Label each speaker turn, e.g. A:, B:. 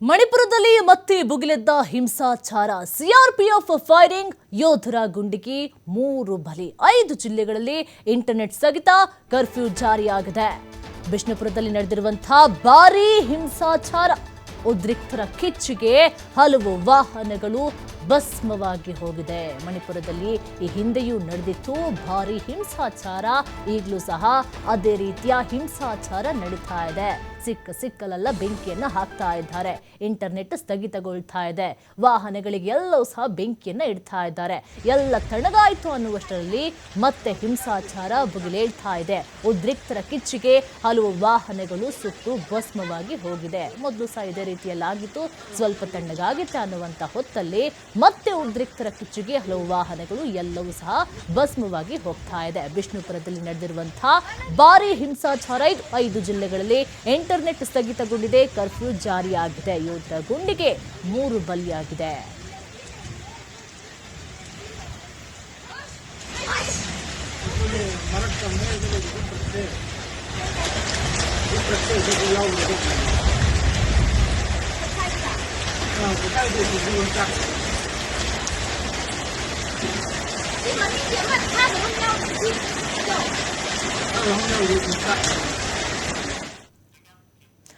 A: ಮಣಿಪುರದಲ್ಲಿ ಮತ್ತೆ ಭುಗಿಲೆದ್ದ ಹಿಂಸಾಚಾರ. ಸಿಆರ್ಪಿಎಫ್ ಫೈರಿಂಗ್, ಯೋಧರ ಗುಂಡಿಗೆ 3 ಬಲಿ. 5 ಜಿಲ್ಲೆಗಳಲ್ಲಿ ಇಂಟರ್ನೆಟ್ ಸ್ಥಗಿತ, ಕರ್ಫ್ಯೂ ಜಾರಿಯಾಗಿದೆ. ಬಿಷ್ಣುಪುರದಲ್ಲಿ ನಡೆದಿರುವಂತಹ ಭಾರೀ ಹಿಂಸಾಚಾರ. ಉದ್ರಿಕ್ತರ ಕಿಚ್ಚಿಗೆ ಹಲವು ವಾಹನಗಳು ಭಸ್ಮವಾಗಿ ಹೋಗಿದೆ. ಮಣಿಪುರದಲ್ಲಿ ಈ ಹಿಂದೆಯೂ ನಡೆದಿತ್ತು ಭಾರೀ ಹಿಂಸಾಚಾರ. ಈಗಲೂ ಸಹ ಅದೇ ರೀತಿಯ ಹಿಂಸಾಚಾರ ನಡೀತಾ ಇದೆ. ಸಿಕ್ಕಲೆಲ್ಲ ಬೆಂಕಿಯನ್ನ ಹಾಕ್ತಾ ಇದ್ದಾರೆ. ಇಂಟರ್ನೆಟ್ ಸ್ಥಗಿತಗೊಳ್ತಾ ಇದೆ. ವಾಹನಗಳಿಗೆ ಎಲ್ಲವೂ ಸಹ ಬೆಂಕಿಯನ್ನ ಇಡ್ತಾ ಇದ್ದಾರೆ. ಎಲ್ಲ ತಣ್ಣಗಾಯ್ತು ಅನ್ನುವಷ್ಟರಲ್ಲಿ ಮತ್ತೆ ಹಿಂಸಾಚಾರ ಭುಗಿಲೇಳ್ತಾ ಇದೆ. ಉದ್ರಿಕ್ತರ ಕಿಚ್ಚಿಗೆ ಹಲವು ವಾಹನಗಳು ಸುಟ್ಟು ಭಸ್ಮವಾಗಿ ಹೋಗಿದೆ. ಮೊದಲು ಸಹ ಇದೇ ರೀತಿಯಲ್ಲಾಗಿತ್ತು, ಸ್ವಲ್ಪ ತಣ್ಣಗಾಗಿತ್ತೆ ಅನ್ನುವಂಥ ಹೊತ್ತಲ್ಲಿ ಮತ್ತೆ ಉದ್ರಿಕ್ತರ ಕಿಚ್ಚಿಗೆ ಹಲವು ವಾಹನಗಳು ಎಲ್ಲವೂ ಸಹ ಭಸ್ಮವಾಗಿ ಹೋಗ್ತಾ ಇದೆ. ಬಿಷ್ಣುಪುರದಲ್ಲಿ ನಡೆದಿರುವಂತಹ ಭಾರೀ ಹಿಂಸಾಚಾರ. 5 ಜಿಲ್ಲೆಗಳಲ್ಲಿ ಇಂಟರ್ನೆಟ್ ಸ್ಥಗಿತಗೊಂಡಿದೆ, ಕರ್ಫ್ಯೂ ಜಾರಿಯಾಗಿದೆ. ಯೋಧರ ಗುಂಡಿಗೆ 3 ಬಲಿಯಾಗಿದೆ.
B: 你们他们要去，